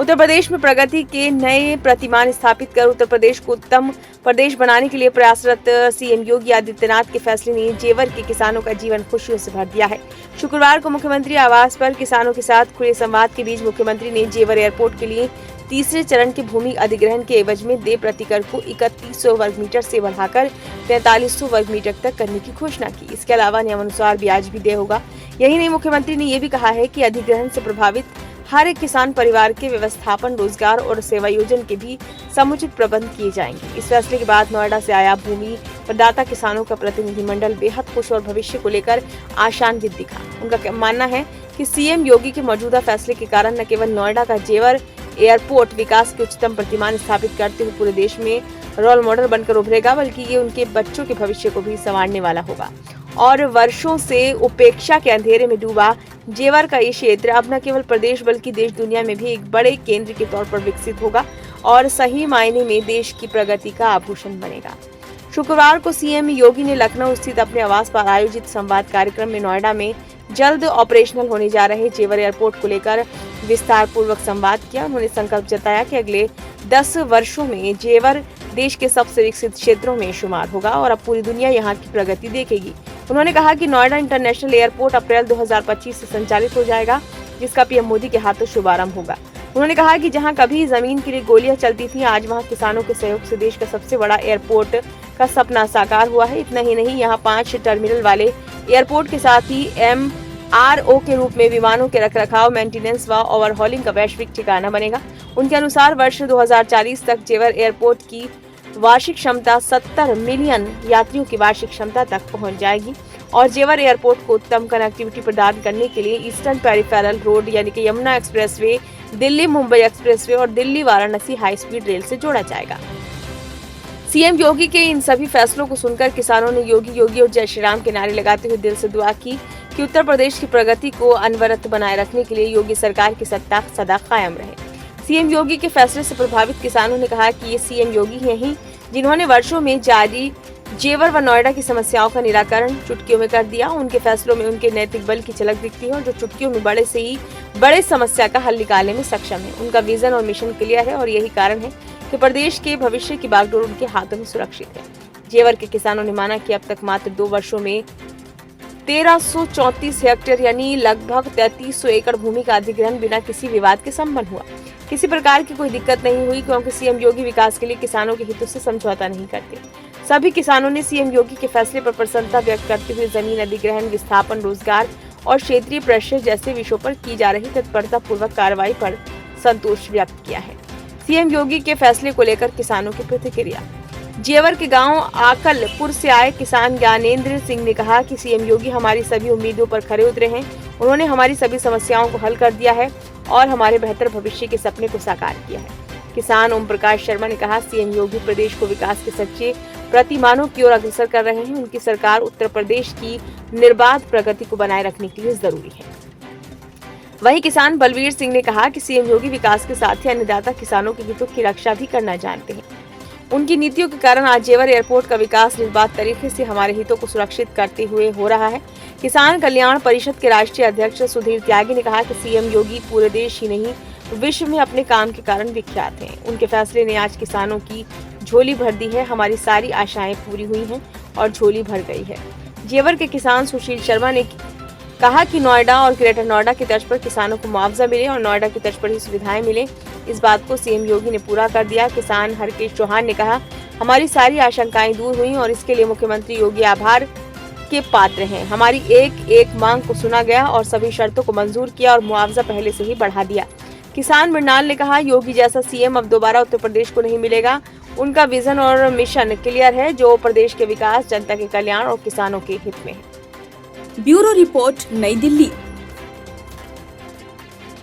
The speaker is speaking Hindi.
उत्तर प्रदेश में प्रगति के नए प्रतिमान स्थापित कर उत्तर प्रदेश को उत्तम प्रदेश बनाने के लिए प्रयासरत सीएम योगी आदित्यनाथ के फैसले ने जेवर के किसानों का जीवन खुशियों से भर दिया है। शुक्रवार को मुख्यमंत्री आवास पर किसानों के साथ खुले संवाद के बीच मुख्यमंत्री ने जेवर एयरपोर्ट के लिए तीसरे चरण के भूमि अधिग्रहण के एवज में देय प्रति कर को 3100 वर्ग मीटर से बढ़ाकर 4300 वर्ग मीटर तक करने की घोषणा की। इसके अलावा नियमानुसार ब्याज भी देय होगा। यही नहीं, मुख्यमंत्री ने ये भी कहा है कि अधिग्रहण से प्रभावित हर एक किसान परिवार के व्यवस्थापन, रोजगार और सेवा योजन के भी समुचित प्रबंध किए जाएंगे। इस फैसले के बाद नोएडा से आया भूमि प्रदाता किसानों का प्रतिनिधिमंडल बेहद खुश और भविष्य को लेकर आशान्वित दिखा। उनका मानना है कि सीएम योगी के मौजूदा फैसले के कारण न केवल नोएडा का जेवर एयरपोर्ट विकास के उच्चतम प्रतिमान स्थापित करते हुए पूरे देश में रोल मॉडल बनकर उभरेगा, बल्कि ये उनके बच्चों के भविष्य को भी संवारने वाला होगा। और वर्षों से उपेक्षा के अंधेरे में डूबा जेवर का ये क्षेत्र अब न केवल प्रदेश बल्कि देश दुनिया में भी एक बड़े केंद्र के तौर पर विकसित होगा और सही मायने में देश की प्रगति का आभूषण बनेगा। शुक्रवार को सीएम योगी ने लखनऊ स्थित अपने आवास पर आयोजित संवाद कार्यक्रम में नोएडा में जल्द ऑपरेशनल होने जा रहे जेवर एयरपोर्ट को लेकर विस्तार पूर्वक संवाद किया। उन्होंने संकल्प जताया कि अगले 10 वर्षों में जेवर देश के सबसे विकसित क्षेत्रों में शुमार होगा और अब पूरी दुनिया यहाँ की प्रगति देखेगी। उन्होंने कहा कि नोएडा इंटरनेशनल एयरपोर्ट अप्रैल 2025 से संचालित हो जाएगा, जिसका पीएम मोदी के हाथों शुभारंभ होगा। उन्होंने कहा कि जहां कभी जमीन के लिए गोलियां चलती थी, आज वहां किसानों के सहयोग से देश का सबसे बड़ा एयरपोर्ट का सपना साकार हुआ है। इतना ही नहीं, यहाँ 5 टर्मिनल वाले एयरपोर्ट के साथ ही MRO के रूप में विमानों के रखरखाव, मेंटेनेंस व ओवरहॉलिंग का वैश्विक ठिकाना बनेगा। उनके अनुसार वर्ष 2040 तक जेवर एयरपोर्ट की वार्षिक क्षमता 70 मिलियन यात्रियों की वार्षिक क्षमता तक पहुंच जाएगी और जेवर एयरपोर्ट को उत्तम कनेक्टिविटी प्रदान करने के लिए ईस्टर्न पेरिफेरल रोड यानी कि यमुना एक्सप्रेसवे, दिल्ली मुंबई एक्सप्रेसवे और Delhi Varanasi high speed rail से जोड़ा जाएगा। सीएम योगी के इन सभी फैसलों को सुनकर किसानों ने योगी योगी और जय श्री राम के नारे लगाते हुए दिल से दुआ की कि उत्तर प्रदेश की प्रगति को अनवरत बनाए रखने के लिए योगी सरकार की सत्ता सदा कायम रहे। सीएम योगी के फैसले से प्रभावित किसानों ने कहा कि ये सीएम योगी हैं जिन्होंने वर्षों में जारी जेवर व नोएडा की समस्याओं का निराकरण चुटकियों में कर दिया। उनके फैसलों में उनके नैतिक बल की झलक दिखती है और जो चुटकियों में बड़े से ही बड़े समस्या का हल निकालने में सक्षम है। उनका विजन और मिशन क्लियर है और यही कारण है कि प्रदेश के भविष्य की बागडोर उनके हाथों में सुरक्षित है। जेवर के किसानों ने माना कि अब तक मात्र 2 वर्षों में 1334 हेक्टेयर यानी लगभग 3300 एकड़ भूमि का अधिग्रहण बिना किसी विवाद के संपन्न हुआ। किसी प्रकार की कोई दिक्कत नहीं हुई क्योंकि सीएम योगी विकास के लिए किसानों के हितों से समझौता नहीं करते। सभी किसानों ने सीएम योगी के फैसले पर प्रसन्नता व्यक्त करते हुए जमीन अधिग्रहण, विस्थापन, रोजगार और क्षेत्रीय प्रेशर जैसे विषयों पर की जा रही तत्परता पूर्वक कार्रवाई पर संतोष व्यक्त किया है। सीएम योगी के फैसले को लेकर किसानों की प्रतिक्रिया। जेवर के गांव आकलपुर से आए किसान ज्ञानेंद्र सिंह ने कहा कि सीएम योगी हमारी सभी उम्मीदों पर खरे उतरे हैं। उन्होंने हमारी सभी समस्याओं को हल कर दिया है और हमारे बेहतर भविष्य के सपने को साकार किया है। किसान ओम प्रकाश शर्मा ने कहा, सीएम योगी प्रदेश को विकास के सच्चे प्रतिमानों की ओर अग्रसर कर रहे हैं। उनकी सरकार उत्तर प्रदेश की निर्बाध प्रगति को बनाए रखने के लिए जरूरी है। वहीं किसान बलवीर सिंह ने कहा कि सीएम योगी विकास के साथ ही अन्नदाता किसानों के हितों की रक्षा भी करना जानते हैं। उनकी नीतियों के कारण आज जेवर एयरपोर्ट का विकास निर्बाध तरीके से हमारे हितों को सुरक्षित करते हुए हो रहा है। किसान कल्याण परिषद के राष्ट्रीय अध्यक्ष सुधीर त्यागी ने कहा कि सीएम योगी पूरे देश ही नहीं विश्व में अपने काम के कारण विख्यात हैं। उनके फैसले ने आज किसानों की झोली भर दी है। हमारी सारी आशाएं पूरी हुई हैं और झोली भर गई है। जेवर के किसान सुशील शर्मा ने कहा कि नोएडा और ग्रेटर नोएडा की तर्ज पर किसानों को मुआवजा मिले और नोएडा की तर्ज पर ही सुविधाएं मिले। इस बात को सीएम योगी ने पूरा कर दिया। किसान हरकेश चौहान ने कहा, हमारी सारी आशंकाएं दूर हुई और इसके लिए मुख्यमंत्री योगी आभार के पात्र हैं। हमारी एक एक मांग को सुना गया और सभी शर्तों को मंजूर किया और मुआवजा पहले से ही बढ़ा दिया। किसान मृणाल ने कहा, योगी जैसा सीएम अब दोबारा उत्तर प्रदेश को नहीं मिलेगा। उनका विजन और मिशन क्लियर है जो प्रदेश के विकास, जनता के कल्याण और किसानों के हित में है। ब्यूरो रिपोर्ट, नई दिल्ली।